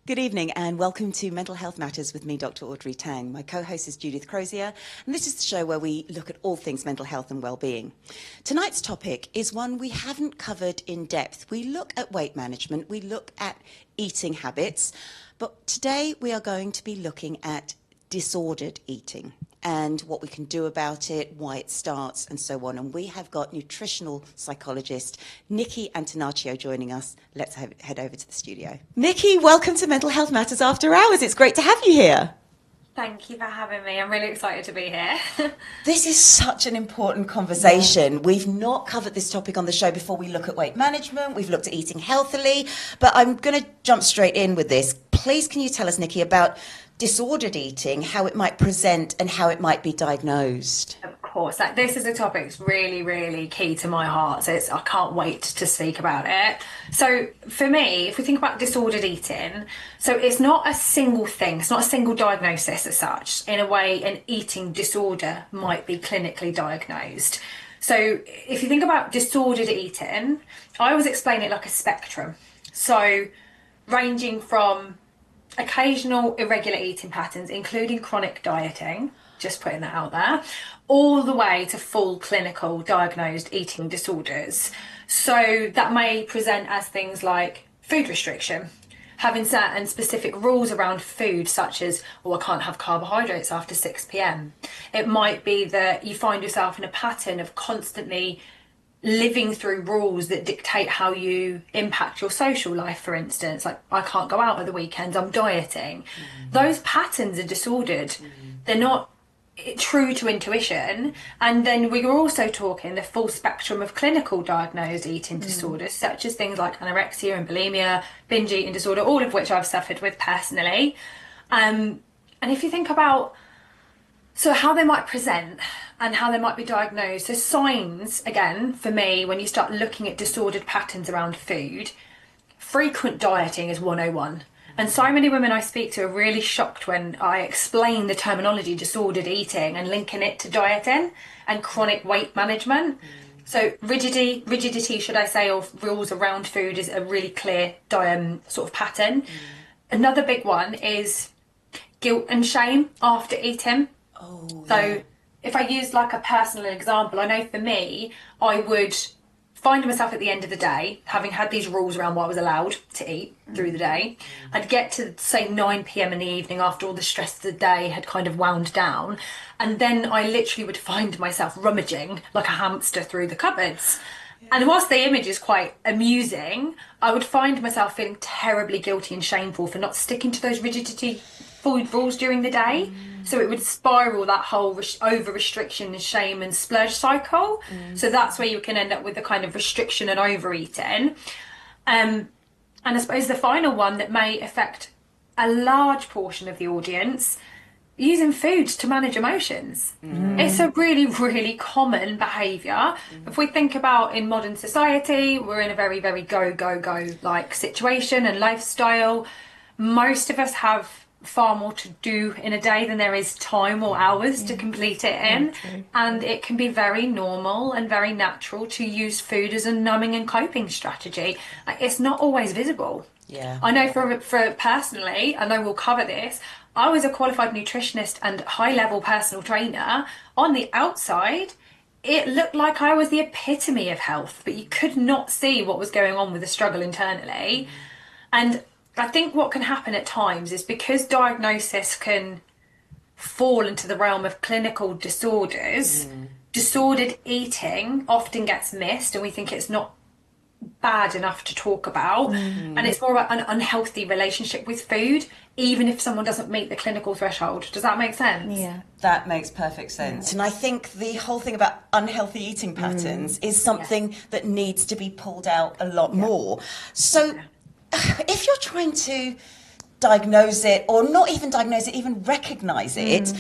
Good evening and welcome to Mental Health Matters with me, Dr Audrey Tang. My co-host is Judith Crosier, and this is the show where we look at all things mental health and well-being. Tonight's topic is one we haven't covered in depth. We look at weight management, we look at eating habits, but today we are going to be looking at disordered eating and what we can do about it, why it starts, and so on. And we have got nutritional psychologist Nikki Antonaccio joining us. Let's head over to the studio. Nikki, welcome to Mental Health Matters After Hours. It's great to have you here. Thank you for having me. I'm really excited to be here. This is such an important conversation. Yeah. We've not covered this topic on the show before. We look at weight management, we've looked at eating healthily, but I'm going to jump straight in with this. Please, can you tell us, Nikki, about disordered eating, how it might present and how it might be diagnosed? Of course, this is a topic that's really, really key to my heart. So I can't wait to speak about it. So for me, if we think about disordered eating, so it's not a single thing, it's not a single diagnosis as such. In a way, an eating disorder might be clinically diagnosed. So if you think about disordered eating, I always explain it like a spectrum. So ranging from occasional irregular eating patterns, including chronic dieting, just putting that out there, all the way to full clinical diagnosed eating disorders. So that may present as things like food restriction, having certain specific rules around food, such as, I can't have carbohydrates after 6 p.m. It might be that you find yourself in a pattern of constantly living through rules that dictate how you impact your social life, for instance, like I can't go out at the weekends, I'm dieting. Those patterns are disordered. They're not true to intuition. And then we're also talking the full spectrum of clinical diagnosed eating disorders, such as things like anorexia and bulimia, binge eating disorder, all of which I've suffered with personally. And if you think about how they might present and how they might be diagnosed. So signs, again, for me, when you start looking at disordered patterns around food, frequent dieting is 101. And so many women I speak to are really shocked when I explain the terminology disordered eating and linking it to dieting and chronic weight management. So rigidity, should I say, or rules around food is a really clear sort of pattern. Another big one is guilt and shame after eating. So if I use like a personal example, I know for me, I would find myself at the end of the day, having had these rules around what I was allowed to eat through the day. I'd get to say 9 p.m. in the evening after all the stress of the day had kind of wound down. And then I literally would find myself rummaging like a hamster through the cupboards. And whilst the image is quite amusing, I would find myself feeling terribly guilty and shameful for not sticking to those rigidity food rules during the day. So it would spiral that whole over restriction and shame and splurge cycle. So that's where you can end up with the kind of restriction and overeating. And I suppose the final one that may affect a large portion of the audience, using food to manage emotions. It's a really, really common behaviour. If we think about in modern society, we're in a very, very go like situation and lifestyle. Most of us have far more to do in a day than there is time or hours to complete it in. And it can be very normal and very natural to use food as a numbing and coping strategy. Like, it's not always visible. I know for personally, and I will cover this, I was a qualified nutritionist and high-level personal trainer. On the outside, it looked like I was the epitome of health, but you could not see what was going on with the struggle internally. And I think what can happen at times is because diagnosis can fall into the realm of clinical disorders, disordered eating often gets missed and we think it's not bad enough to talk about. And it's more about an unhealthy relationship with food, even if someone doesn't meet the clinical threshold. Does that make sense? Yeah, that makes perfect sense. And I think the whole thing about unhealthy eating patterns is something that needs to be pulled out a lot more. So if you're trying to diagnose it, or not even diagnose it, even recognise it,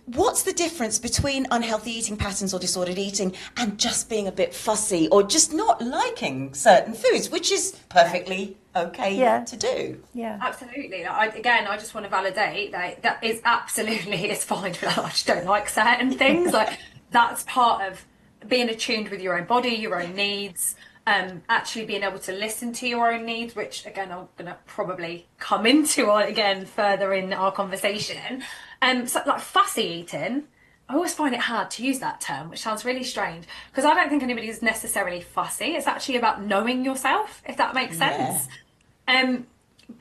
what's the difference between unhealthy eating patterns or disordered eating and just being a bit fussy or just not liking certain foods, which is perfectly okay to do? Absolutely. I just want to validate that is absolutely, it's fine. I just don't like certain things. Like, that's part of being attuned with your own body, your own needs. actually being able to listen to your own needs, which again I'm going to probably come into again further in our conversation. So like fussy eating, I always find it hard to use that term, which sounds really strange, because I don't think anybody is necessarily fussy. It's actually about knowing yourself, if that makes sense.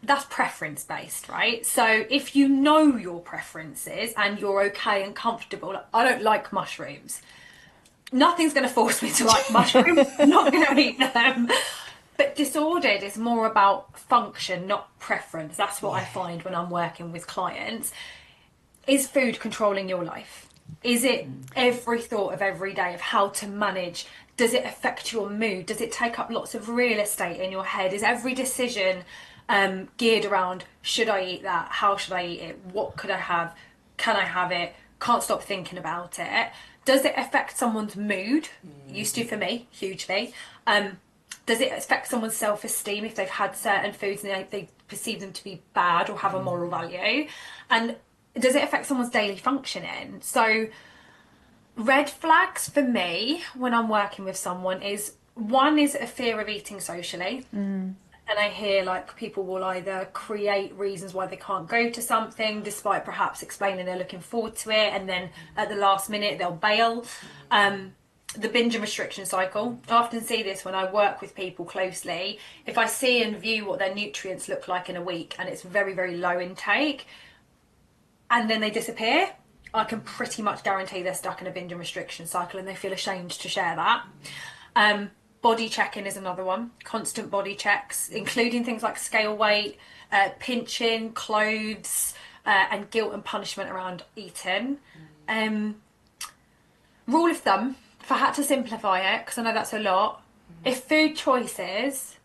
That's preference based, right? So if you know your preferences and you're okay and comfortable, like, I don't like mushrooms. Nothing's going to force me to like mushrooms. I'm not going to eat them. But disordered is more about function, not preference. That's what I find when I'm working with clients. Is food controlling your life? Is it every thought of every day of how to manage? Does it affect your mood? Does it take up lots of real estate in your head? Is every decision geared around, should I eat that? How should I eat it? What could I have? Can I have it? Can't stop thinking about it. Does it affect someone's mood? Used to for me, hugely. Does it affect someone's self-esteem if they've had certain foods and they perceive them to be bad or have a moral value? And does it affect someone's daily functioning? So red flags for me when I'm working with someone is, one is a fear of eating socially. And I hear like people will either create reasons why they can't go to something despite perhaps explaining they're looking forward to it, and then at the last minute they'll bail. The binge and restriction cycle. I often see this when I work with people closely. If I see and view what their nutrients look like in a week and it's very, very low intake, and then they disappear, I can pretty much guarantee they're stuck in a binge and restriction cycle and they feel ashamed to share that. Body checking is another one. Constant body checks, including things like scale weight, pinching, clothes, and guilt and punishment around eating. Rule of thumb, if I had to simplify it, because I know that's a lot, if food choices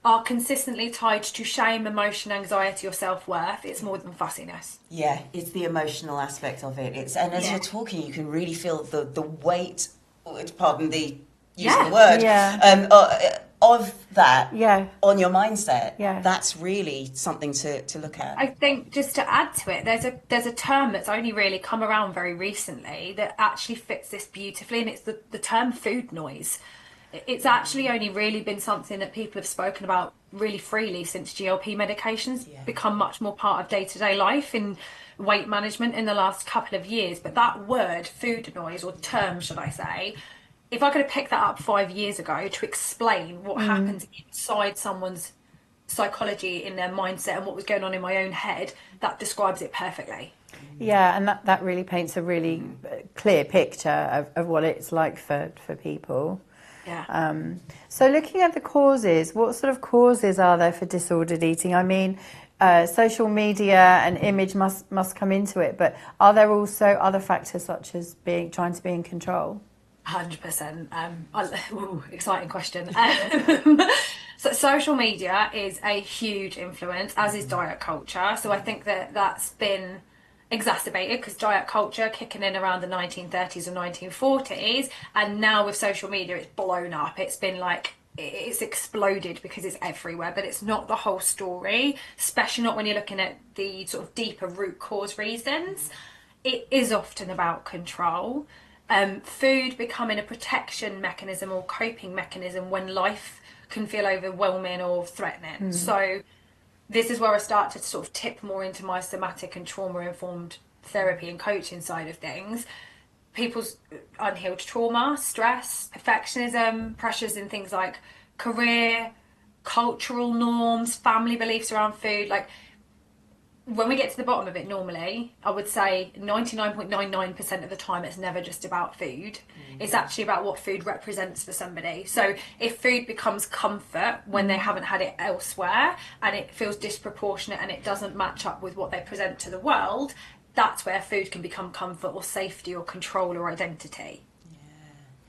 are consistently tied to shame, emotion, anxiety, or self-worth, it's more than fussiness. Yeah, it's the emotional aspect of it. And as you're talking, you can really feel the weight, pardon the using the word, of that on your mindset. That's really something to look at. I think just to add to it, there's a term that's only really come around very recently that actually fits this beautifully, and it's the term food noise. It's actually only really been something that people have spoken about really freely since GLP medications become much more part of day-to-day life in weight management in the last couple of years. But that word, food noise, or term should I say, if I could have picked that up 5 years ago to explain what happens inside someone's psychology, in their mindset, and what was going on in my own head, that describes it perfectly. Yeah, and that really paints a really clear picture of what it's like for people. Yeah. So looking at the causes, what sort of causes are there for disordered eating? I mean, social media and image must come into it, but are there also other factors such as trying to be in control? 100%. Exciting question. So social media is a huge influence, as is diet culture. So I think that's been exacerbated because diet culture kicking in around the 1930s and 1940s, and now with social media it's blown up. It's been like, it's exploded because it's everywhere, but it's not the whole story, especially not when you're looking at the sort of deeper root cause reasons. It is often about control. Food becoming a protection mechanism or coping mechanism when life can feel overwhelming or threatening. So this is where I start to sort of tip more into my somatic and trauma-informed therapy and coaching side of things. People's unhealed trauma, stress, perfectionism, pressures in things like career, cultural norms, family beliefs around food. Like, when we get to the bottom of it, normally, I would say 99.99% of the time, it's never just about food. It's actually about what food represents for somebody. So if food becomes comfort when they haven't had it elsewhere, and it feels disproportionate and it doesn't match up with what they present to the world, that's where food can become comfort or safety or control or identity.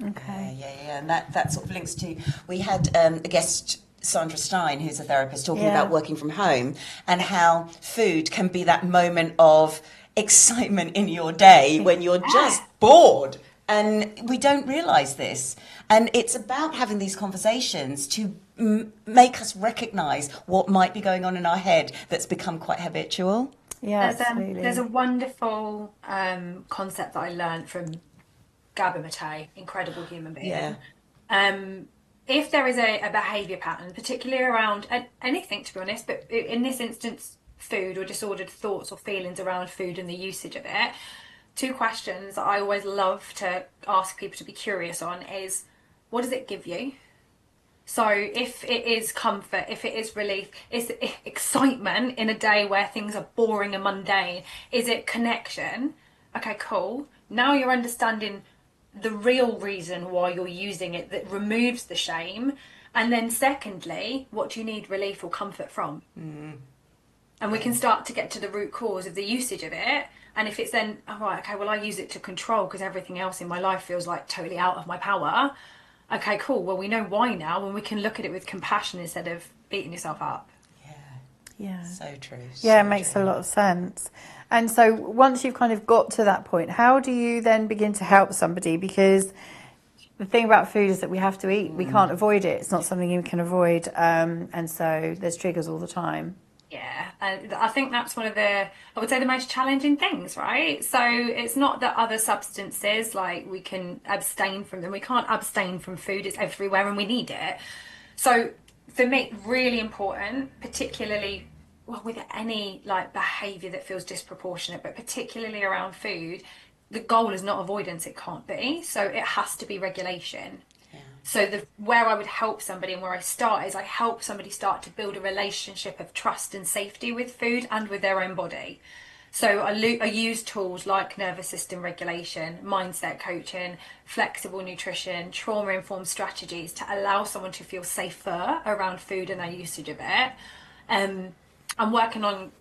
Okay. And that sort of links to, we had a guest, Sandra Stein, who's a therapist, talking about working from home and how food can be that moment of excitement in your day when you're just bored. And we don't realise this. And it's about having these conversations to make us recognise what might be going on in our head that's become quite habitual. Yeah, there's a wonderful concept that I learned from Gabor Mate, incredible human being. if there is a behaviour pattern, particularly around anything, to be honest, but in this instance, food or disordered thoughts or feelings around food and the usage of it, two questions that I always love to ask people to be curious on is, what does it give you? So if it is comfort, if it is relief, is it excitement in a day where things are boring and mundane? Is it connection? Okay, cool. Now you're understanding the real reason why you're using it, that removes the shame. And then secondly, what do you need relief or comfort from? And we can start to get to the root cause of the usage of it. And if it's then, oh, right, okay, well, I use it to control because everything else in my life feels like totally out of my power. Okay, cool. Well, we know why now, and we can look at it with compassion instead of beating yourself up. Yeah. So true. Yeah, it makes a lot of sense. And so once you've kind of got to that point, how do you then begin to help somebody? Because the thing about food is that we have to eat. We can't avoid it. It's not something you can avoid. And so there's triggers all the time. Yeah, and I think that's one of the, I would say, the most challenging things, right? So it's not that other substances, like, we can abstain from them. We can't abstain from food. It's everywhere and we need it. So for me, really important, particularly, well, with any like behaviour that feels disproportionate, but particularly around food, the goal is not avoidance. It can't be. So it has to be regulation. So where I would help somebody and where I start is I help somebody start to build a relationship of trust and safety with food and with their own body. So I use tools like nervous system regulation, mindset coaching, flexible nutrition, trauma-informed strategies to allow someone to feel safer around food and their usage of it. I'm working on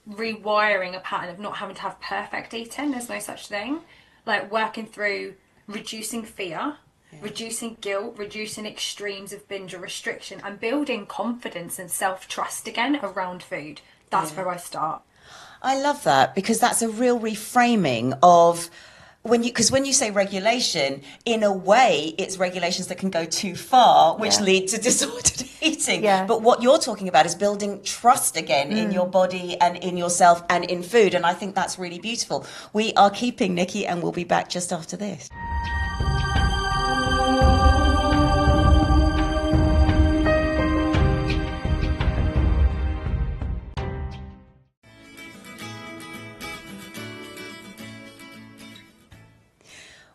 rewiring a pattern of not having to have perfect eating. There's no such thing. Like working through reducing fear, reducing guilt, reducing extremes of binge or restriction, and building confidence and self-trust again around food. That's where I start. I love that, because that's a real reframing of when you say regulation, in a way, it's regulations that can go too far, which lead to disordered eating. Yeah. But what you're talking about is building trust again in your body and in yourself and in food. And I think that's really beautiful. We are keeping Nikki, and we'll be back just after this.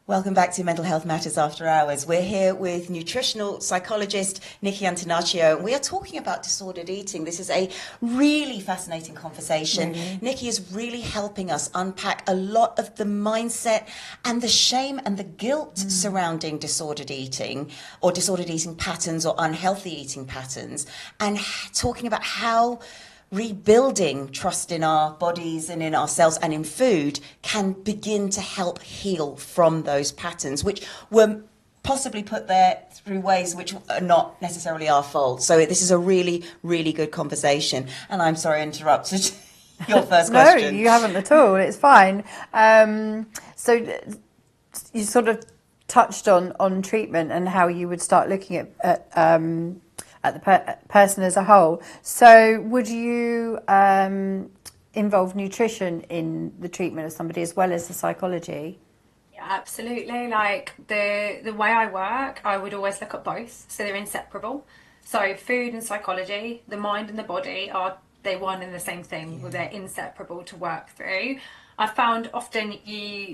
Welcome back to Mental Health Matters After Hours. We're here with nutritional psychologist Nikki Antonaccio, and we are talking about disordered eating. This is a really fascinating conversation. Nikki is really helping us unpack a lot of the mindset and the shame and the guilt surrounding disordered eating, or disordered eating patterns, or unhealthy eating patterns, and talking about how rebuilding trust in our bodies and in ourselves and in food can begin to help heal from those patterns, which were possibly put there through ways which are not necessarily our fault. So this is a really, really good conversation. And I'm sorry I interrupted your first question. No, you haven't at all. It's fine. So you sort of touched on treatment and how you would start looking at the person as a whole. So would you involve nutrition in the treatment of somebody as well as the psychology? Yeah, absolutely. Like the way I work, I would always look at both. So they're inseparable. So food and psychology, the mind and the body they're one and the same thing. Well, they're inseparable to work through. I found often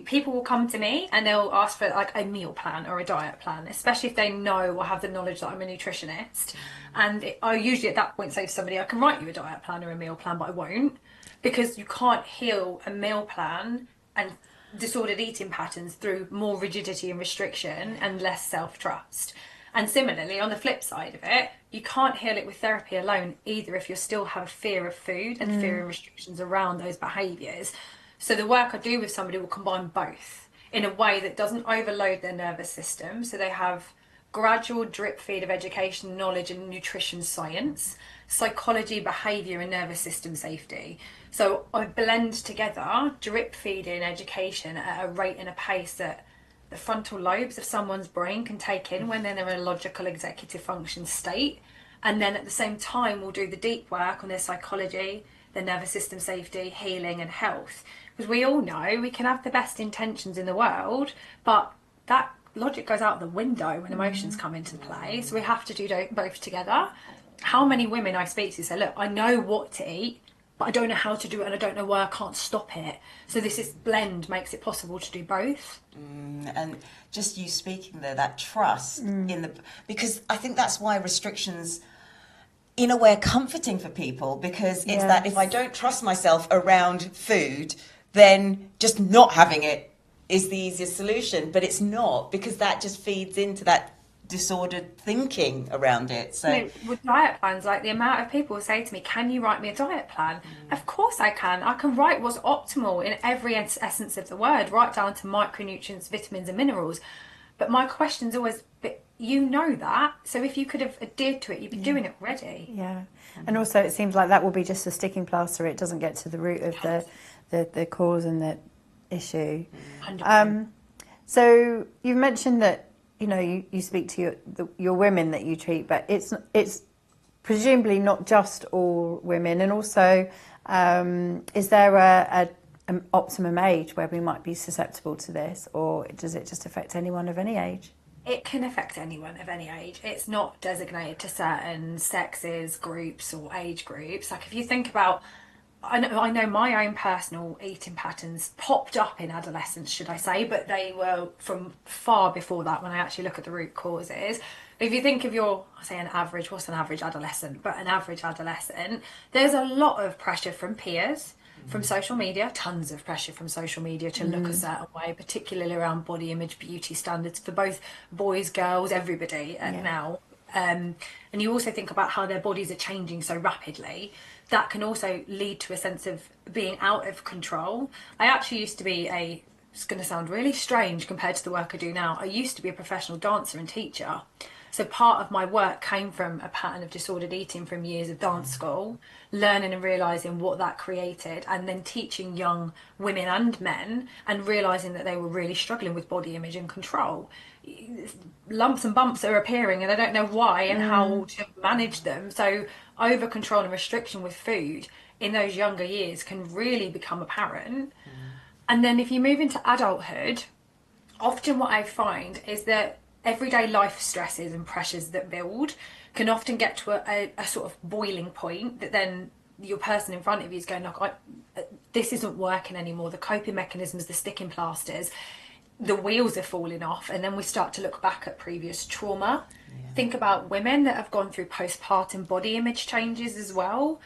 people will come to me and they'll ask for like a meal plan or a diet plan, especially if they know or have the knowledge that I'm a nutritionist. And I usually at that point say to somebody, I can write you a diet plan or a meal plan, but I won't, because you can't heal a meal plan and disordered eating patterns through more rigidity and restriction and less self-trust. And similarly, on the flip side of it, you can't heal it with therapy alone either if you still have fear of food and fear and restrictions around those behaviours. So the work I do with somebody will combine both in a way that doesn't overload their nervous system. So they have gradual drip feed of education, knowledge and nutrition science, psychology, behaviour and nervous system safety. So I blend together drip feeding education at a rate and a pace that the frontal lobes of someone's brain can take in when they're in a logical executive function state. And then at the same time, we'll do the deep work on their psychology, their nervous system safety, healing and health. Because we all know we can have the best intentions in the world, but that logic goes out the window when emotions come into play. So we have to do both together. How many women I speak to say, look, I know what to eat, but I don't know how to do it, and I don't know why I can't stop it. So this blend makes it possible to do both. And just you speaking there, that trust because I think that's why restrictions in a way are comforting for people, because it's that if I don't trust myself around food, then just not having it is the easiest solution. But it's not, because that just feeds into that disordered thinking around it. So with diet plans, like the amount of people say to me, can you write me a diet plan? Of course I can write what's optimal in every essence of the word, right down to micronutrients, vitamins and minerals. But my question's always, but you know that, so if you could have adhered to it, you'd be doing it already. And also it seems like that will be just a sticking plaster. It doesn't get to the root of the cause and the issue. 100%. So you've mentioned that you speak to your women that you treat, but it's presumably not just all women. And also, is there an optimum age where we might be susceptible to this, or does it just affect anyone of any age? It can affect anyone of any age. It's not designated to certain sexes, groups or age groups. Like if you think about, I know my own personal eating patterns popped up in adolescence, should I say, but they were from far before that when I actually look at the root causes. If you think of what's an average adolescent, but an average adolescent, there's a lot of pressure from peers, from social media, tons of pressure from social media to look a certain way, particularly around body image, beauty standards for both boys, girls, everybody now. And you also think about how their bodies are changing so rapidly. That can also lead to a sense of being out of control. I actually used to be it's going to sound really strange compared to the work I do now, I used to be a professional dancer and teacher. So part of my work came from a pattern of disordered eating from years of dance school, learning and realising what that created, and then teaching young women and men and realising that they were really struggling with body image and control. Lumps and bumps are appearing and they don't know why and how to manage them. So over control and restriction with food in those younger years can really become apparent. And then if you move into adulthood, often what I find is that everyday life stresses and pressures that build can often get to a sort of boiling point that then your person in front of you is going, look, this isn't working anymore. The coping mechanisms, the sticking plasters, the wheels are falling off. And then we start to look back at previous trauma. Think about women that have gone through postpartum body image changes as well.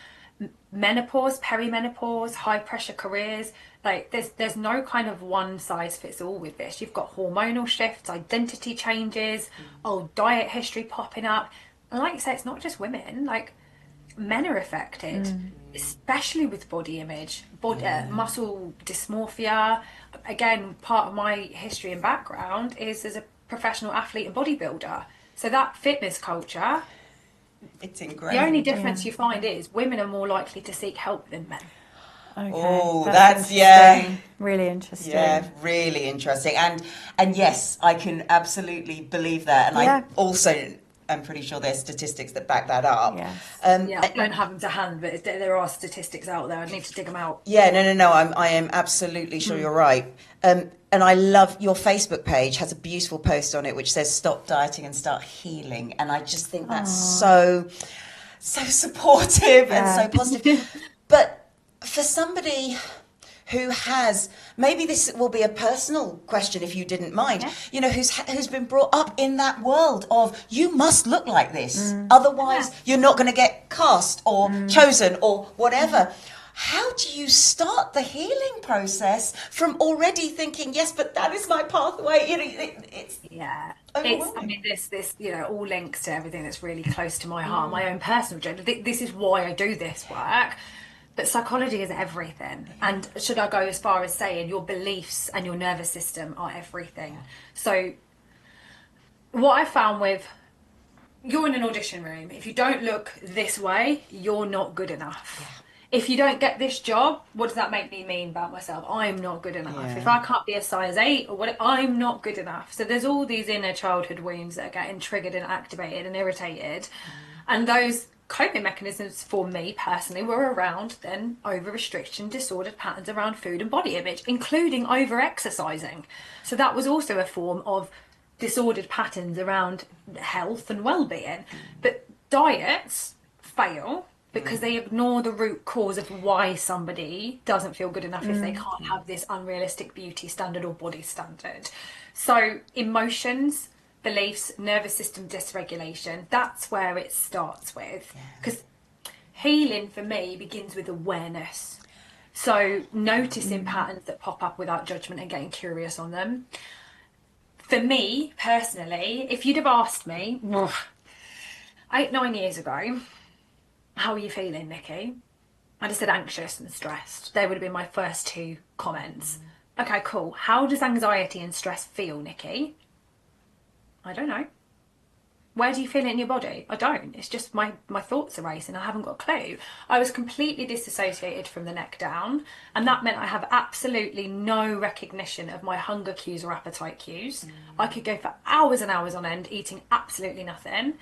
Menopause, perimenopause, high pressure careers. Like there's no kind of one size fits all with this. You've got hormonal shifts, identity changes, old diet history popping up. And like you say, it's not just women, like men are affected, especially with body image, muscle dysmorphia. Again, part of my history and background is as a professional athlete and bodybuilder. So that fitness culture, it's ingrained. The only difference you find is women are more likely to seek help than men. Okay. Oh, that's really interesting. Yeah, really interesting. And yes, I can absolutely believe that. And I also am pretty sure there's statistics that back that up. Yes. I don't have them to hand, but there are statistics out there. I need to dig them out. Yeah, no. I am absolutely sure you're right. And I love your Facebook page has a beautiful post on it which says stop dieting and start healing. And I just think that's so supportive and so positive. But for somebody who has, maybe this will be a personal question if you didn't mind, who's been brought up in that world of you must look like this, otherwise you're not going to get cast or chosen or whatever. How do you start the healing process from already thinking, yes, but that is my pathway? It's overwhelming. This all links to everything that's really close to my heart, my own personal journey. This is why I do this work. But psychology is everything. And should I go as far as saying your beliefs and your nervous system are everything? So what I found with, you're in an audition room. If you don't look this way, you're not good enough. If you don't get this job, what does that make me mean about myself? I'm not good enough. If I can't be a size 8 or what, I'm not good enough. So there's all these inner childhood wounds that are getting triggered and activated and irritated. And those coping mechanisms for me personally were around then over restriction, disordered patterns around food and body image, including over exercising. So that was also a form of disordered patterns around health and well-being. But diets fail because they ignore the root cause of why somebody doesn't feel good enough if they can't have this unrealistic beauty standard or body standard. So emotions, beliefs, nervous system dysregulation, that's where it starts with. Because healing for me begins with awareness. So noticing patterns that pop up without judgment and getting curious on them. For me, personally, if you'd have asked me 8-9 years ago, how are you feeling, Nikki? I'd have said anxious and stressed. They would have been my first two comments. Okay, cool. How does anxiety and stress feel, Nikki? I don't know. Where do you feel it in your body? I don't. It's just my thoughts are racing. I haven't got a clue. I was completely disassociated from the neck down, and that meant I have absolutely no recognition of my hunger cues or appetite cues. I could go for hours and hours on end eating absolutely nothing,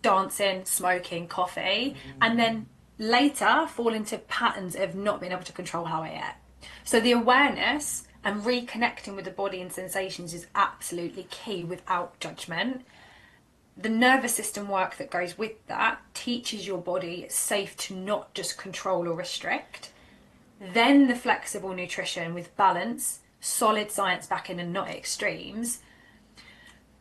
dancing, smoking, coffee, and then later fall into patterns of not being able to control how I eat. So the awareness and reconnecting with the body and sensations is absolutely key without judgment. The nervous system work that goes with that teaches your body it's safe to not just control or restrict. Then the flexible nutrition with balance, solid science backing and not extremes.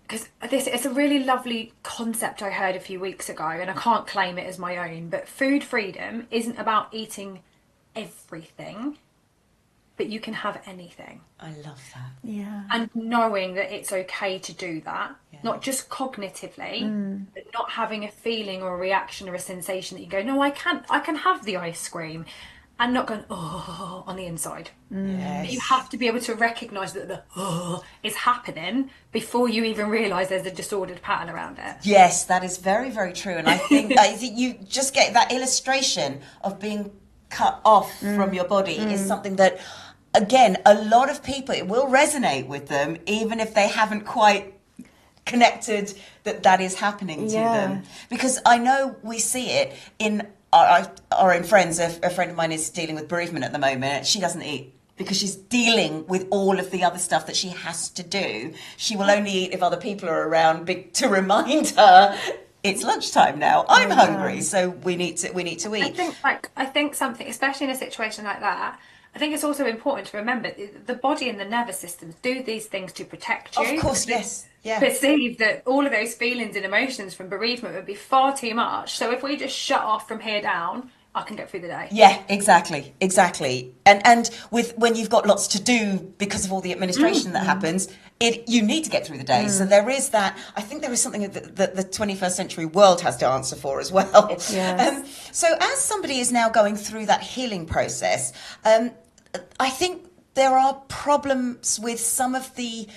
Because it's a really lovely concept I heard a few weeks ago, and I can't claim it as my own, but food freedom isn't about eating everything, but you can have anything. I love that. Yeah. And knowing that it's okay to do that, not just cognitively, but not having a feeling or a reaction or a sensation that you go, no, I can have the ice cream, and not going, oh, on the inside. Yes. You have to be able to recognise that the oh is happening before you even realise there's a disordered pattern around it. Yes, that is very, very true. And I think you just get that illustration of being cut off from your body is something that, again, a lot of people, it will resonate with them, even if they haven't quite connected that is happening to them. Because I know we see it in our own friends. A friend of mine is dealing with bereavement at the moment. She doesn't eat because she's dealing with all of the other stuff that she has to do. She will only eat if other people are around to remind her it's lunchtime now. I'm hungry, so we need to eat. I think something, especially in a situation like that, I think it's also important to remember the body and the nervous systems do these things to protect you. Of course, yes. Yeah. Perceive that all of those feelings and emotions from bereavement would be far too much. So if we just shut off from here down, I can get through the day. Yeah, exactly. And when you've got lots to do because of all the administration that happens, you need to get through the day. So there is that. I think there is something that the 21st century world has to answer for as well. Yes. So as somebody is now going through that healing process, I think there are problems with some of the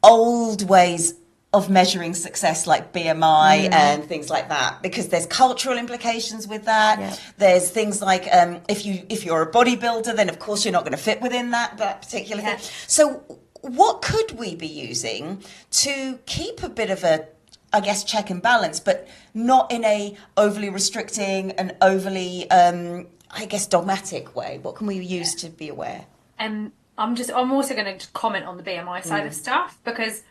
old ways of measuring success, like BMI and things like that, because there's cultural implications with that. Yeah. There's things like if you're a bodybuilder, then of course you're not going to fit within that particular thing. So what could we be using to keep a bit of a, I guess, check and balance, but not in a overly restricting and overly, I guess, dogmatic way? What can we use to be aware? I'm also going to comment on the BMI side of stuff, because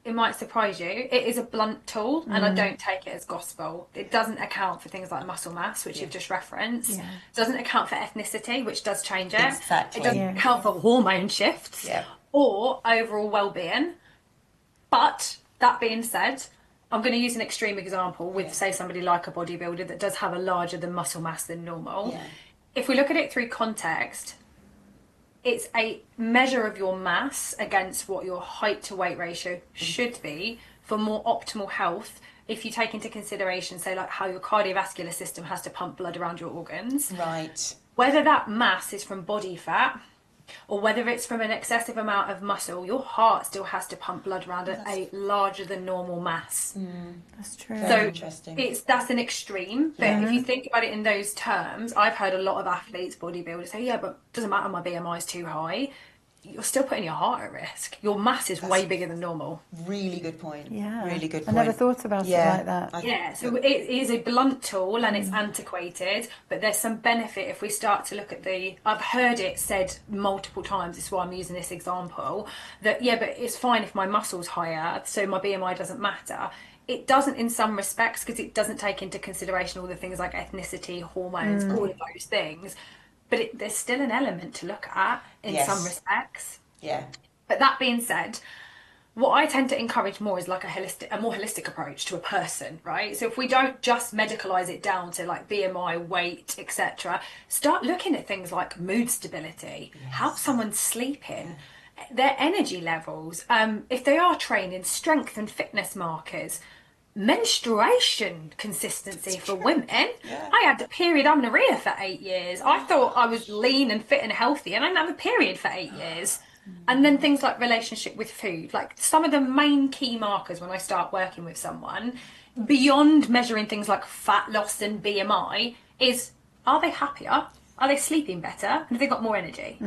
it might surprise you. It is a blunt tool, and I don't take it as gospel. It doesn't account for things like muscle mass, which you've just referenced. It doesn't account for ethnicity, which does change it. Exactly. It doesn't account for hormone shifts or overall well-being. But that being said, I'm going to use an extreme example with, say, somebody like a bodybuilder that does have a larger than muscle mass than normal. If we look at it through context, it's a measure of your mass against what your height to weight ratio should be for more optimal health. If you take into consideration, say, like how your cardiovascular system has to pump blood around your organs. Right. Whether that mass is from body fat or whether it's from an excessive amount of muscle, your heart still has to pump blood around a larger than normal mass. That's true. Very interesting. That's an extreme, but if you think about it in those terms, I've heard a lot of athletes, bodybuilders say, yeah, but it doesn't matter, my BMI is too high. you're still putting your heart at risk. Your mass is way bigger than normal. Really good point. Yeah. Really good I point. never thought about it like that. Yeah, so it is a blunt tool and it's antiquated, but there's some benefit if we start to look at I've heard it said multiple times, this is why I'm using this example, that but it's fine if my muscle's higher, so my BMI doesn't matter. It doesn't in some respects, because it doesn't take into consideration all the things like ethnicity, hormones, all of those things. But there's still an element to look at in some respects. Yeah. But that being said, what I tend to encourage more is like a more holistic approach to a person, right? So if we don't just medicalise it down to like BMI, weight, etc., start looking at things like mood stability, how someone's sleeping, their energy levels, if they are training, strength and fitness markers, menstruation consistency for women. I had a period amenorrhea for 8 years. I thought I was lean and fit and healthy, and I didn't have a period for 8 years. And then things like relationship with food, like some of the main key markers when I start working with someone, beyond measuring things like fat loss and BMI, is, are they happier? Are they sleeping better? And have they got more energy?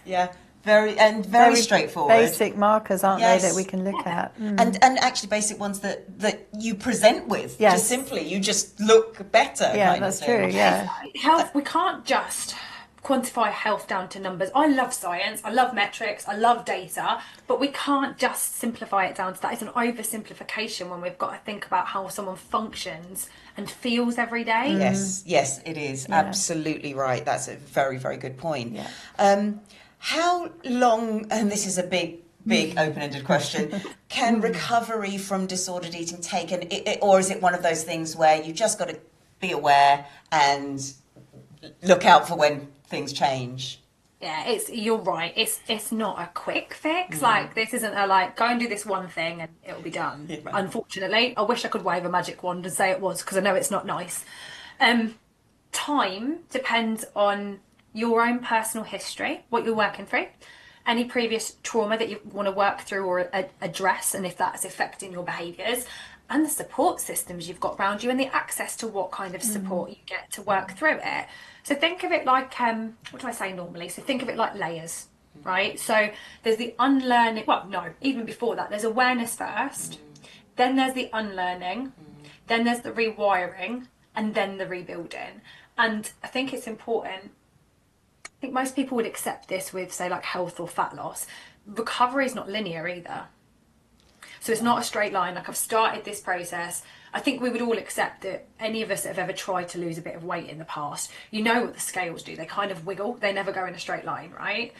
Yeah. Very straightforward. Basic markers, aren't they, that we can look at? And actually basic ones that you present with. Yes. Just simply, you just look better. Yeah, that's true, yeah. Health, we can't just quantify health down to numbers. I love science, I love metrics, I love data, but we can't just simplify it down to that. It's an oversimplification when we've got to think about how someone functions and feels every day. Yes, it is. Yeah. Absolutely right. That's a very, very good point. Yeah. How long, and this is a big open-ended question, can recovery from disordered eating take, or is it one of those things where you just got to be aware and look out for when things change? Yeah, you're right. It's not a quick fix. Like, this isn't go and do this one thing and it'll be done. Yeah. Unfortunately, I wish I could wave a magic wand and say it was, because I know it's not nice. Time depends on your own personal history, what you're working through, any previous trauma that you want to work through or address, and if that's affecting your behaviours, and the support systems you've got around you and the access to what kind of support you get to work through it. So think of it like, what do I say normally? So think of it like layers, right? So there's the unlearning, even before that, there's awareness first, then there's the unlearning, then there's the rewiring, and then the rebuilding. And I think it's important, I think most people would accept this with, say, like health or fat loss. Recovery is not linear either. So it's not a straight line. Like, I've started this process. I think we would all accept that any of us that have ever tried to lose a bit of weight in the past, you know what the scales do. They kind of wiggle. They never go in a straight line, right?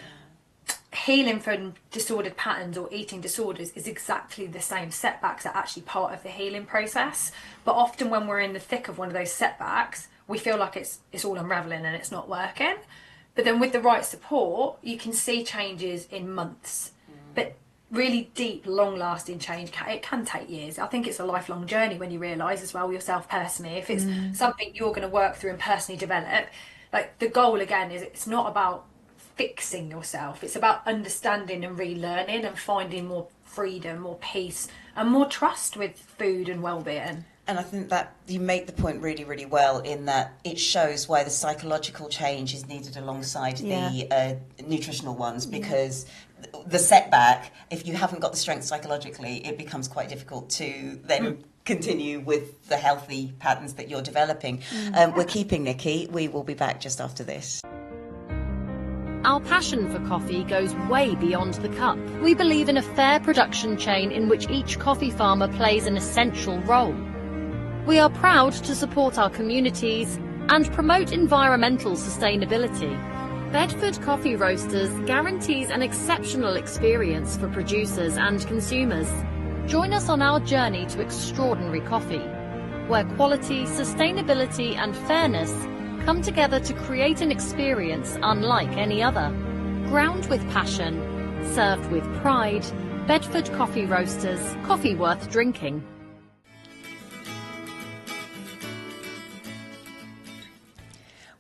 Healing from disordered patterns or eating disorders is exactly the same. Setbacks are actually part of the healing process. But often when we're in the thick of one of those setbacks, we feel like it's all unraveling and it's not working. But then with the right support, you can see changes in months. But really deep, long-lasting change, it can take years. I think it's a lifelong journey when you realise as well yourself personally. If it's something you're going to work through and personally develop, like, the goal again is, it's not about fixing yourself. It's about understanding and relearning and finding more freedom, more peace and more trust with food and well-being. And I think that you make the point really, really well, in that it shows why the psychological change is needed alongside the nutritional ones, because the setback, if you haven't got the strength psychologically, it becomes quite difficult to then continue with the healthy patterns that you're developing. We're keeping Nikki. We will be back just after this. Our passion for coffee goes way beyond the cup. We believe in a fair production chain in which each coffee farmer plays an essential role. We are proud to support our communities and promote environmental sustainability. Bedford Coffee Roasters guarantees an exceptional experience for producers and consumers. Join us on our journey to extraordinary coffee, where quality, sustainability and fairness come together to create an experience unlike any other. Ground with passion, served with pride. Bedford Coffee Roasters, coffee worth drinking.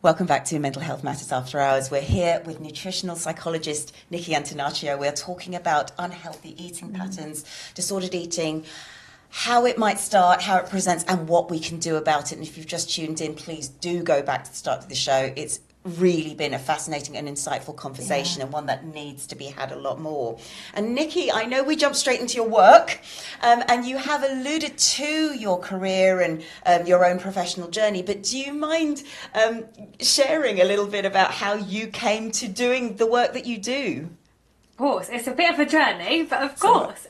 Welcome back to Mental Health Matters After Hours. We're here with nutritional psychologist Nikki Antonaccio. We're talking about unhealthy eating patterns, disordered eating, how it might start, how it presents, and what we can do about it. And if you've just tuned in, please do go back to the start of the show. It's really been a fascinating and insightful conversation, and one that needs to be had a lot more. And Nikki, I know we jumped straight into your work, and you have alluded to your career and your own professional journey, but do you mind sharing a little bit about how you came to doing the work that you do? Of course, it's a bit of a journey, but of course.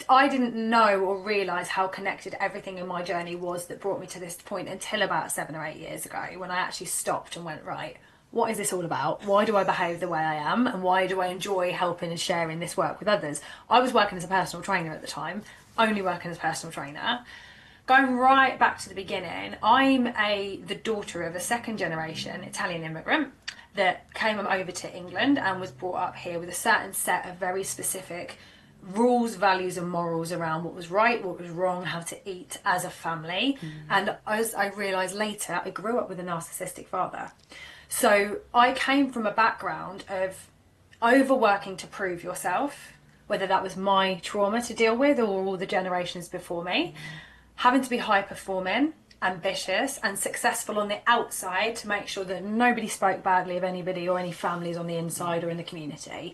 I didn't know or realise how connected everything in my journey was that brought me to this point until about 7 or 8 years ago, when I actually stopped and went, right, what is this all about? Why do I behave the way I am? And why do I enjoy helping and sharing this work with others? I was working as a personal trainer at the time, only working as a personal trainer. Going right back to the beginning, I'm the daughter of a second generation Italian immigrant that came over to England and was brought up here with a certain set of very specific rules, values and morals around what was right, what was wrong, how to eat as a family. And as I realised later, I grew up with a narcissistic father. So I came from a background of overworking to prove yourself, whether that was my trauma to deal with or all the generations before me, having to be high performing, ambitious and successful on the outside to make sure that nobody spoke badly of anybody or any families on the inside or in the community.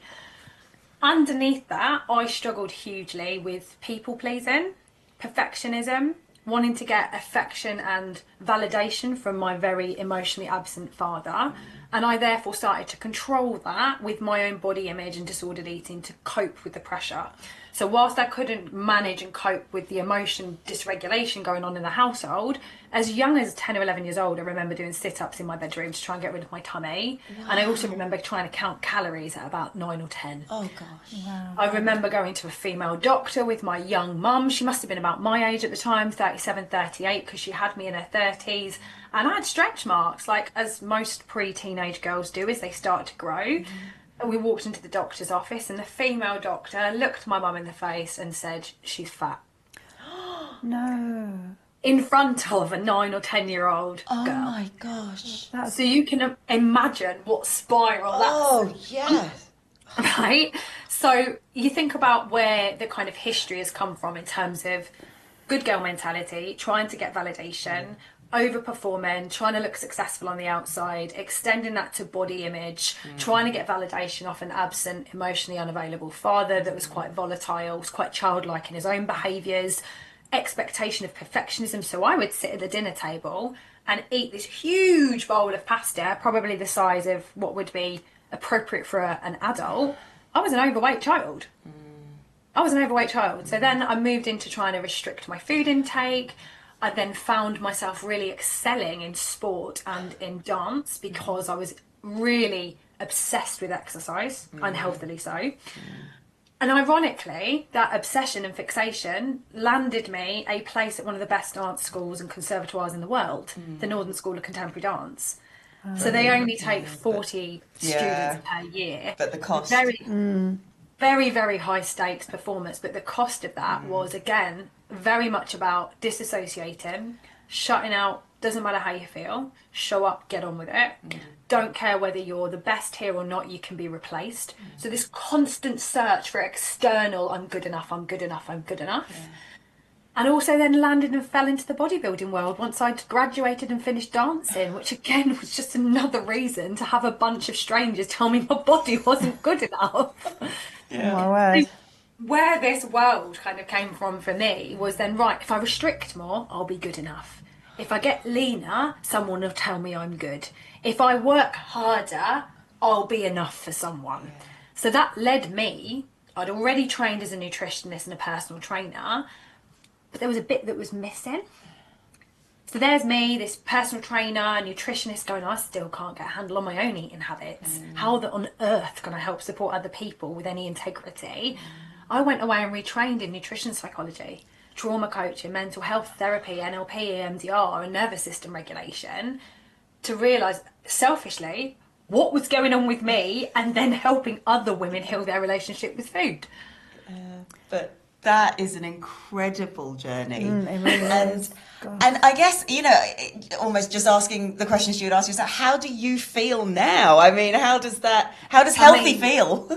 Underneath that, I struggled hugely with people pleasing, perfectionism, wanting to get affection and validation from my very emotionally absent father. And I therefore started to control that with my own body image and disordered eating to cope with the pressure. So whilst I couldn't manage and cope with the emotion dysregulation going on in the household, as young as 10 or 11 years old, I remember doing sit-ups in my bedroom to try and get rid of my tummy. Wow. And I also remember trying to count calories at about 9 or 10. Oh, gosh. Wow. I remember going to a female doctor with my young mum. She must have been about my age at the time, 37, 38, because she had me in her 30s. And I had stretch marks, like as most pre-teenage girls do as they start to grow. And we walked into the doctor's office and the female doctor looked my mum in the face and said, she's fat. No. In front of a 9 or 10-year-old girl. Oh my gosh. So you can imagine what spiral that's... Oh, yes. Right? So you think about where the kind of history has come from in terms of good girl mentality, trying to get validation, overperforming, trying to look successful on the outside, extending that to body image, trying to get validation off an absent, emotionally unavailable father that was quite volatile, was quite childlike in his own behaviours, expectation of perfectionism. So I would sit at the dinner table and eat this huge bowl of pasta, probably the size of what would be appropriate for an adult. I was an overweight child. So then I moved into trying to restrict my food intake. I then found myself really excelling in sport and in dance because I was really obsessed with exercise, unhealthily so. And ironically, that obsession and fixation landed me a place at one of the best dance schools and conservatoires in the world, the Northern School of Contemporary Dance. So they only take 40 students per year. But the cost. Very, very high stakes performance. But the cost of that was, again, very much about disassociating, shutting out, doesn't matter how you feel, show up, get on with it. Don't care whether you're the best here or not, you can be replaced. So this constant search for external, I'm good enough, I'm good enough, I'm good enough. And also then landed and fell into the bodybuilding world once I'd graduated and finished dancing, which again was just another reason to have a bunch of strangers tell me my body wasn't good enough. Oh my word. Where this world kind of came from for me was then, right, if I restrict more, I'll be good enough. If I get leaner, someone will tell me I'm good. If I work harder, I'll be enough for someone. So that led me, I'd already trained as a nutritionist and a personal trainer, but there was a bit that was missing. So there's me, this personal trainer, nutritionist going, I still can't get a handle on my own eating habits. How on earth can I help support other people with any integrity? I went away and retrained in nutrition psychology, trauma coaching, mental health therapy, NLP, EMDR and nervous system regulation to realise selfishly what was going on with me and then helping other women heal their relationship with food. But that is an incredible journey. It really is. And I guess, you know, almost just asking the questions you would ask yourself, how do you feel now? I mean, how does healthy feel?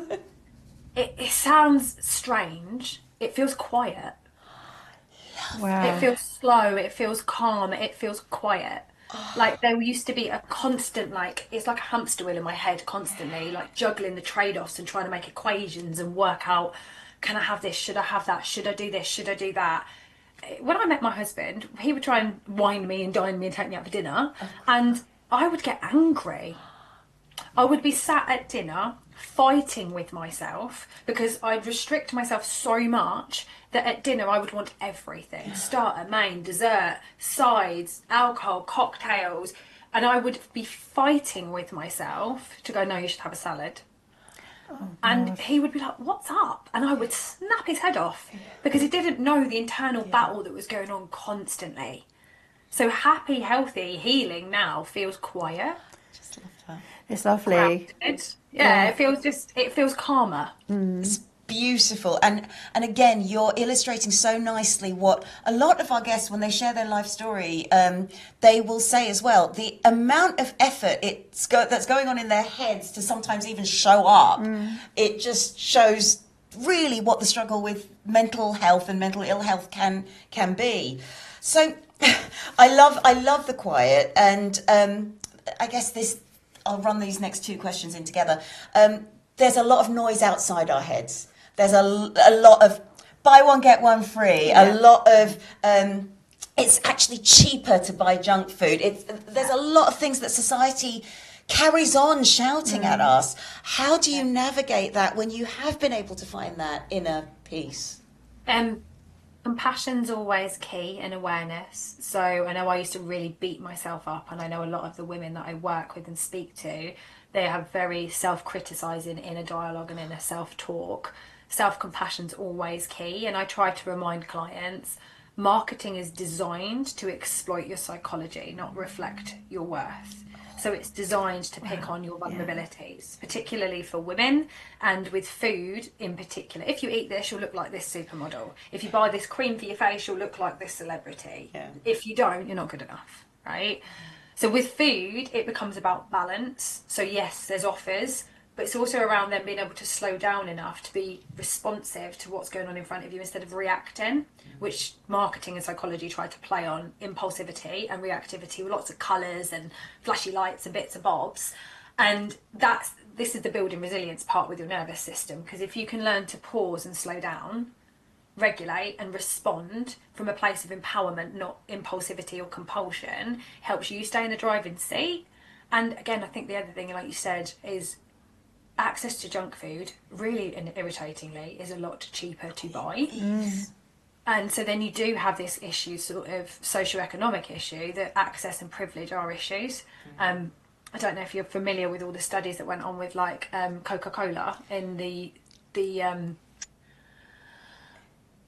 It sounds strange. It feels quiet. Wow. It feels slow. It feels calm. It feels quiet. Like there used to be a constant, like, it's like a hamster wheel in my head constantly, like juggling the trade-offs and trying to make equations and work out, can I have this? Should I have that? Should I do this? Should I do that? When I met my husband, he would try and wine me and dine me and take me out for dinner, and I would get angry. I would be sat at dinner fighting with myself because I'd restrict myself so much that at dinner I would want everything: starter, main, dessert, sides, alcohol, cocktails, and I would be fighting with myself to go, no, you should have a salad. And he would be like, what's up? And I would snap his head off because he didn't know the internal battle that was going on constantly. So happy, healthy, healing now feels quiet. Just love that. It's lovely. Yeah, it feels calmer. It's beautiful. And again, you're illustrating so nicely what a lot of our guests, when they share their life story, they will say as well, the amount of effort that's going on in their heads to sometimes even show up, it just shows really what the struggle with mental health and mental ill health can be. So I love the quiet, and I guess I'll run these next two questions in together. There's a lot of noise outside our heads. There's a lot of buy one, get one free. A lot of, it's actually cheaper to buy junk food. There's a lot of things that society carries on shouting at us. How do you navigate that when you have been able to find that inner peace? Compassion's always key, and awareness. So I know I used to really beat myself up, and I know a lot of the women that I work with and speak to, they have very self-criticising inner dialogue and inner self-talk. Self-compassion's always key, and I try to remind clients, marketing is designed to exploit your psychology, not reflect your worth. So it's designed to pick on your vulnerabilities, particularly for women, and with food in particular. If you eat this, you'll look like this supermodel. If you buy this cream for your face, you'll look like this celebrity. Yeah. If you don't, you're not good enough, right? So with food, it becomes about balance. So yes, there's offers, but it's also around them being able to slow down enough to be responsive to what's going on in front of you instead of reacting, which marketing and psychology try to play on impulsivity and reactivity with lots of colours and flashy lights and bits and bobs. And this is the building resilience part with your nervous system, because if you can learn to pause and slow down, regulate and respond from a place of empowerment, not impulsivity or compulsion, helps you stay in the driving seat. And again, I think the other thing, like you said, is access to junk food, really and irritatingly, is a lot cheaper to buy. And so then you do have this issue, sort of socioeconomic issue, that access and privilege are issues. I don't know if you're familiar with all the studies that went on with like Coca-Cola in the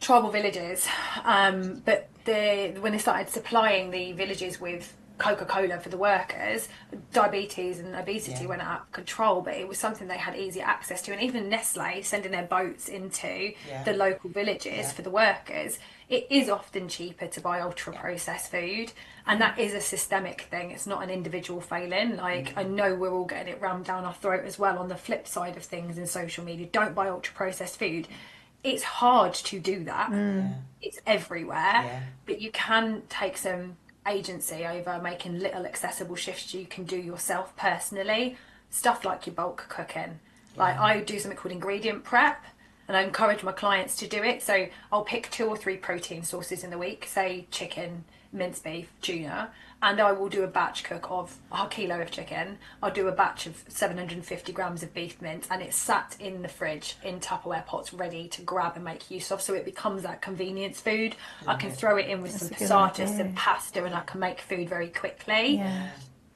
tribal villages, but when they started supplying the villages with Coca-Cola for the workers, diabetes and obesity went out of control, but it was something they had easy access to. And even Nestle sending their boats into the local villages for the workers, it is often cheaper to buy ultra processed food, and that is a systemic thing. It's not an individual failing. Like, I know we're all getting it rammed down our throat as well on the flip side of things in social media. Don't buy ultra processed food. It's hard to do that. It's everywhere, but you can take some agency over making little accessible shifts you can do yourself personally. Stuff like your bulk cooking. Like, I do something called ingredient prep, and I encourage my clients to do it. So I'll pick 2 or 3 protein sources in the week, say chicken, minced beef, tuna, and I will do a batch cook of a kilo of chicken. I'll do a batch of 750 grams of beef mince, and it's sat in the fridge in Tupperware pots ready to grab and make use of, so it becomes that convenience food. I can throw it in with some passatas and pasta, and I can make food very quickly.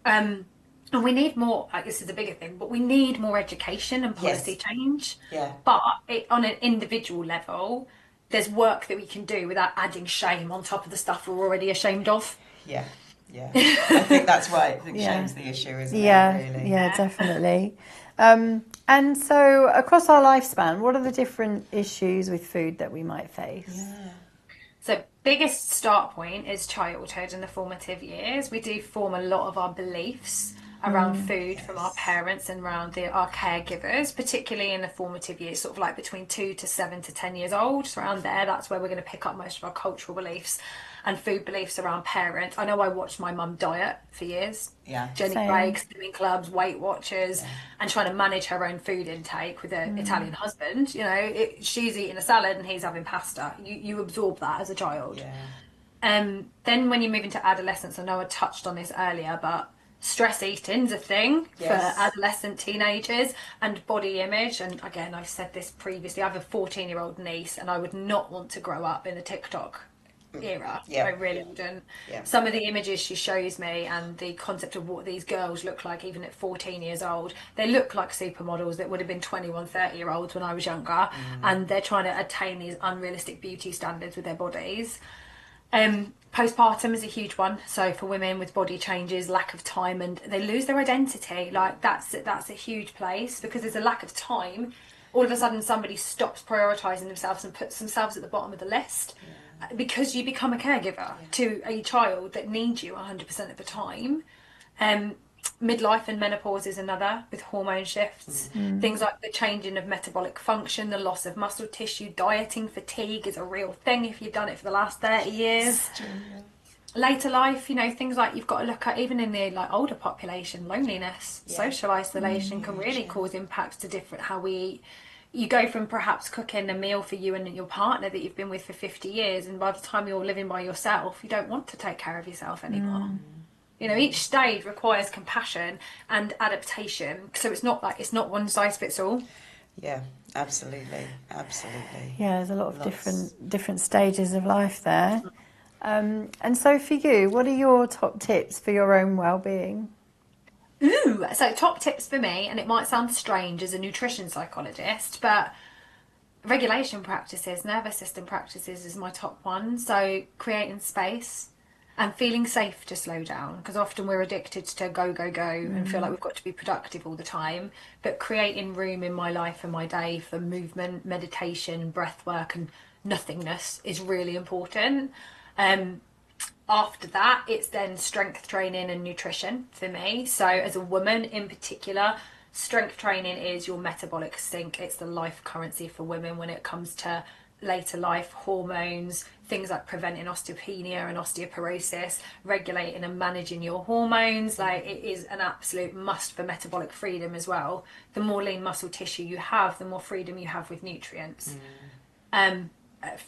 And we need more, this is the bigger thing, but we need more education and policy change. But on an individual level, there's work that we can do without adding shame on top of the stuff we're already ashamed of. I think that's right. I think shame's the issue, isn't it? Really? Yeah, definitely. And so across our lifespan, what are the different issues with food that we might face? So biggest start point is childhood and the formative years. We do form a lot of our beliefs around food from our parents and around our caregivers, particularly in the formative years, sort of like between 2 to 7 to 10 years old. So around there, that's where we're going to pick up most of our cultural beliefs and food beliefs around parents. I know I watched my mum diet for years. Yeah. Jenny Craig, swimming clubs, Weight Watchers, and trying to manage her own food intake with an Italian husband. You know, she's eating a salad and he's having pasta. You absorb that as a child. Yeah. Then when you move into adolescence, I know I touched on this earlier, but stress eating's a thing for adolescent teenagers, and body image. And again, I've said this previously, I have a 14-year-old niece and I would not want to grow up in the TikTok era. I really wouldn't. Some of the images she shows me and the concept of what these girls look like even at 14 years old, they look like supermodels that would have been 21, 30-year-olds when I was younger, and they're trying to attain these unrealistic beauty standards with their bodies. Postpartum is a huge one. So for women with body changes, lack of time, and they lose their identity, like that's a huge place, because there's a lack of time. All of a sudden somebody stops prioritizing themselves and puts themselves at the bottom of the list, because you become a caregiver to a child that needs you 100% of the time. Midlife and menopause is another, with hormone shifts. Things like the changing of metabolic function, the loss of muscle tissue, dieting fatigue is a real thing if you've done it for the last 30 years. Later life, you know, things like you've got to look at, even in the like older population, loneliness, social isolation can really cause impacts to different how we eat. You go from perhaps cooking a meal for you and your partner that you've been with for 50 years, and by the time you're living by yourself, you don't want to take care of yourself anymore. You know, each stage requires compassion and adaptation. So it's not one size fits all. Yeah, absolutely. Yeah, there's a lot of different stages of life there. And so for you, what are your top tips for your own well-being? So top tips for me, and it might sound strange as a nutrition psychologist, but regulation practices, nervous system practices is my top one. So creating space and feeling safe to slow down, because often we're addicted to go and feel like we've got to be productive all the time. But creating room in my life and my day for movement, meditation, breath work and nothingness is really important. After that, it's then strength training and nutrition for me. So as a woman in particular, strength training is your metabolic sink. It's the life currency for women when it comes to later life hormones, things like preventing osteopenia and osteoporosis, regulating and managing your hormones. Like, it is an absolute must for metabolic freedom as well. The more lean muscle tissue you have, the more freedom you have with nutrients.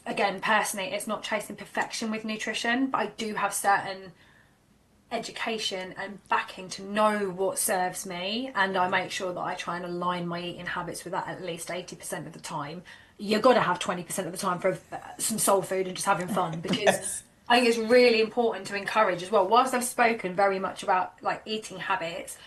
Again, personally, it's not chasing perfection with nutrition, but I do have certain education and backing to know what serves me, and I make sure that I try and align my eating habits with that at least 80% of the time. You've got to have 20% of the time for some soul food and just having fun, because I think it's really important to encourage as well. Whilst I've spoken very much about like eating habits,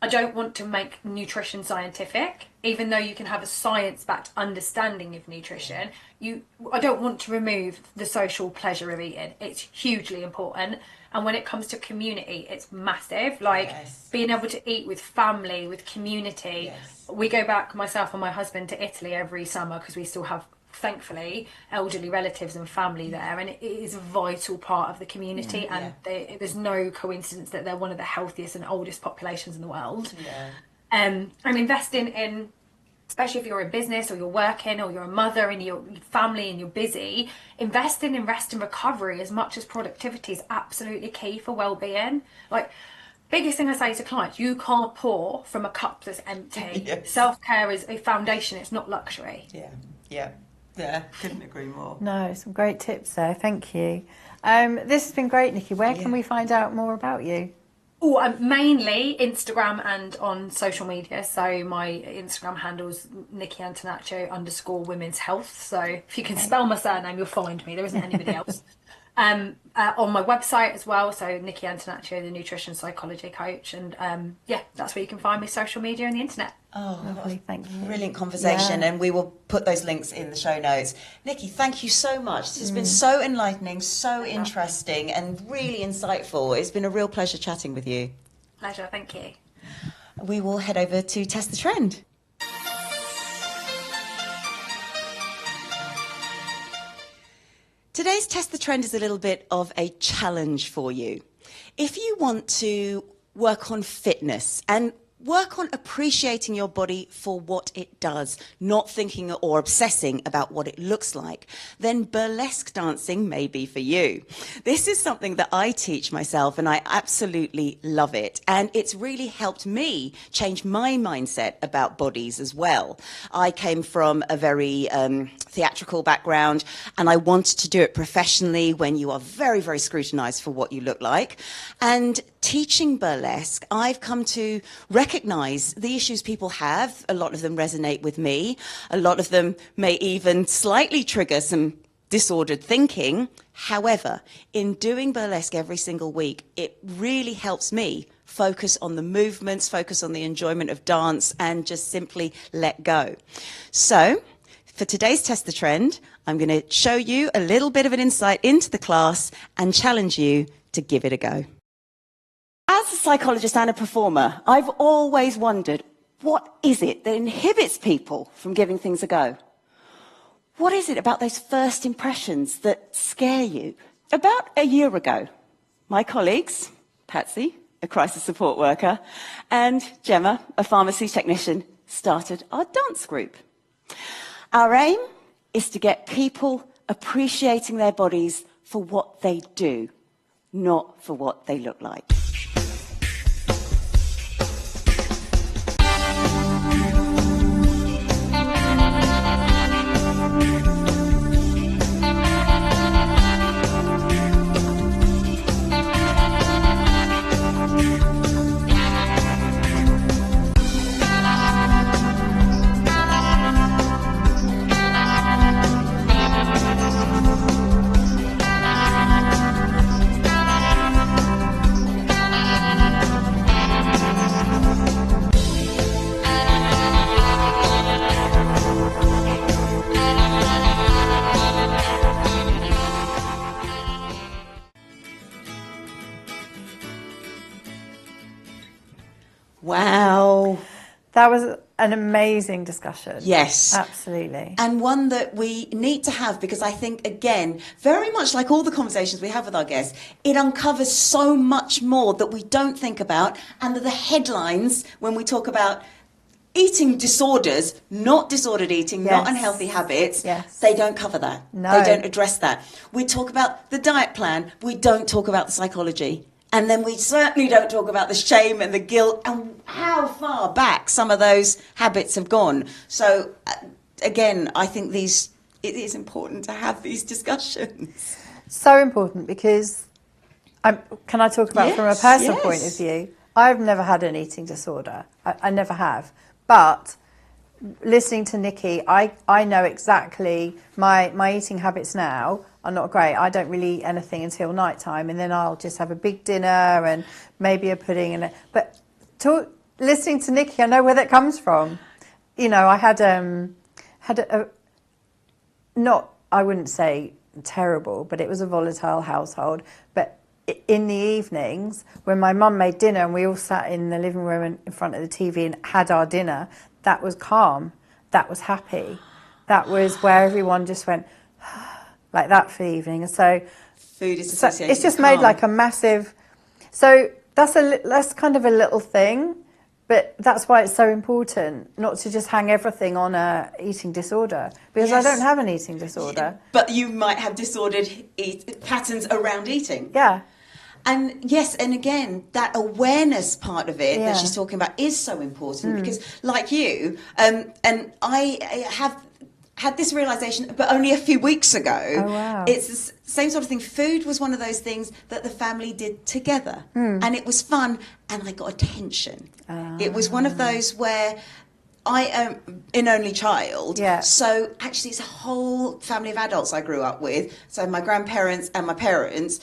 I don't want to make nutrition scientific, even though you can have a science-backed understanding of nutrition. I don't want to remove the social pleasure of eating. It's hugely important. And when it comes to community, it's massive. Like being able to eat with family, with community. We go back, myself and my husband, to Italy every summer because we still have, thankfully, elderly relatives and family there, and it is a vital part of the community. And there's no coincidence that they're one of the healthiest and oldest populations in the world. And investing in, especially if you're in business or you're working or you're a mother and your family and you're busy, investing in rest and recovery as much as productivity is absolutely key for well-being. Like, biggest thing I say to clients, you can't pour from a cup that's empty. Self-care is a foundation, it's not luxury. Couldn't agree more. No, some great tips there, thank you. This has been great, Nikki. Where can we find out more about you? Mainly Instagram and on social media. So my Instagram handle's Nikki Antonaccio _women's health. So if you can spell my surname, you'll find me. There isn't anybody else. On my website as well. So Nikki Antonaccio, the nutrition psychology coach. And that's where you can find me, social media and the internet. Oh, lovely, thank you. Brilliant conversation, and we will put those links in the show notes. Nikki, thank you so much. This has been so enlightening, so interesting, and really insightful. It's been a real pleasure chatting with you. Pleasure, thank you. We will head over to Test the Trend. Today's Test the Trend is a little bit of a challenge for you. If you want to work on fitness and work on appreciating your body for what it does, not thinking or obsessing about what it looks like, then burlesque dancing may be for you. This is something that I teach myself and I absolutely love it. And it's really helped me change my mindset about bodies as well. I came from a very theatrical background and I wanted to do it professionally when you are very, very scrutinized for what you look like. And teaching burlesque, I've come to recognize the issues people have. A lot of them resonate with me. A lot of them may even slightly trigger some disordered thinking. However, in doing burlesque every single week, it really helps me focus on the movements, focus on the enjoyment of dance, and just simply let go. So, for today's Test the Trend, I'm going to show you a little bit of an insight into the class and challenge you to give it a go. As a psychologist and a performer, I've always wondered, what is it that inhibits people from giving things a go? What is it about those first impressions that scare you? About a year ago, my colleagues, Patsy, a crisis support worker, and Gemma, a pharmacy technician, started our dance group. Our aim is to get people appreciating their bodies for what they do, not for what they look like. Wow. That was an amazing discussion. Yes. Absolutely. And one that we need to have because I think, again, very much like all the conversations we have with our guests, it uncovers so much more that we don't think about, and that the headlines, when we talk about eating disorders, not disordered eating, not unhealthy habits, they don't cover that. No. They don't address that. We talk about the diet plan, we don't talk about the psychology. And then we certainly don't talk about the shame and the guilt and how far back some of those habits have gone. So, again, I think it is important to have these discussions. So important because, can I talk about from a personal point of view? I've never had an eating disorder. I never have. But listening to Nikki, I know exactly my eating habits now are not great. I don't really eat anything until night time, and then I'll just have a big dinner and maybe a pudding. But listening to Nikki, I know where that comes from. You know, I had a not, I wouldn't say terrible, but it was a volatile household. But in the evenings, when my mum made dinner and we all sat in the living room in front of the TV and had our dinner, that was calm. That was happy. That was where everyone just went like that for the evening. And so food is associated it's just with made calm. like a massive. So that's kind of a little thing, but that's why it's so important not to just hang everything on a eating disorder, because I don't have an eating disorder. But you might have disordered patterns around eating. Yeah. And yes, and again, that awareness part of it that she's talking about is so important because, like you, and I have had this realization, but only a few weeks ago. Oh, wow. It's the same sort of thing. Food was one of those things that the family did together, and it was fun, and I got attention. It was one of those where I am an only child, so actually it's a whole family of adults I grew up with. So my grandparents and my parents,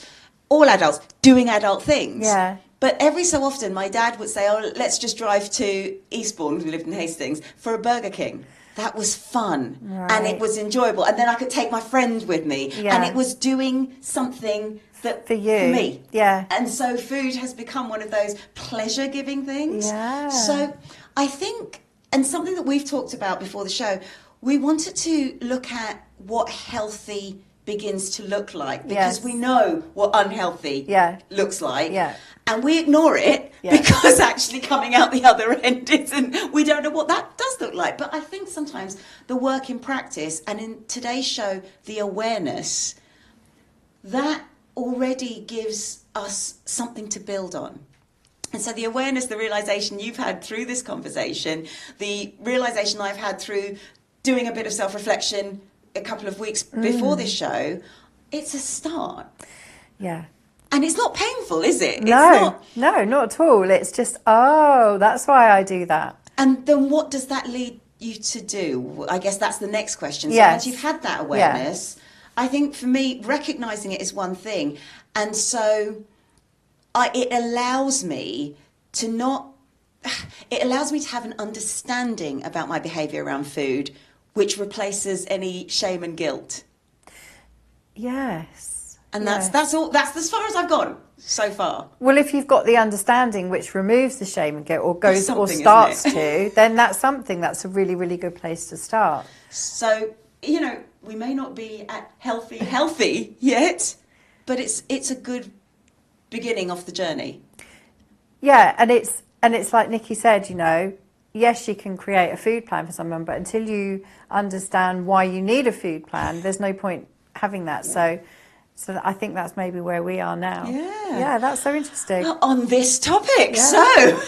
all adults doing adult things. Yeah. But every so often my dad would say, oh, let's just drive to Eastbourne, we lived in Hastings, for a Burger King. That was fun, and it was enjoyable. And then I could take my friend with me, and it was doing something that for me. Yeah. And so food has become one of those pleasure-giving things. Yeah. So I think, and something that we've talked about before the show, we wanted to look at what healthy begins to look like, because Yes. we know what unhealthy looks like, and we ignore it because actually coming out the other end isn't, we don't know what that does look like. But I think sometimes the work in practice, and in today's show, the awareness, that already gives us something to build on. And so the awareness, the realization you've had through this conversation, the realization I've had through doing a bit of self-reflection a couple of weeks before this show, it's a start. Yeah. And it's not painful, is it? No, not at all. It's just, that's why I do that. And then what does that lead you to do? I guess that's the next question. So Yes. once you've had that awareness, I think for me, recognizing it is one thing. And so it allows me to have an understanding about my behaviour around food, which replaces any shame and guilt. Yes. And that's all. That's as far as I've gone so far. Well, if you've got the understanding which removes the shame and guilt, or goes or Something, starts isn't to, then that's something. That's a really, really good place to start. So, we may not be at healthy yet, but it's a good beginning off the journey. Yeah, and it's like Nikki said, yes, you can create a food plan for someone, but until you understand why you need a food plan, there's no point having that. So I think that's maybe where we are now. Yeah, that's so interesting. Well, on this topic, so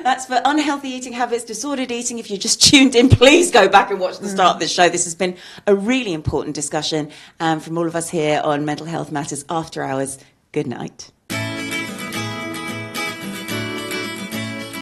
that's for unhealthy eating habits, disordered eating. If you just tuned in, please go back and watch the start of this show. This has been a really important discussion from all of us here on Mental Health Matters After Hours. Good night.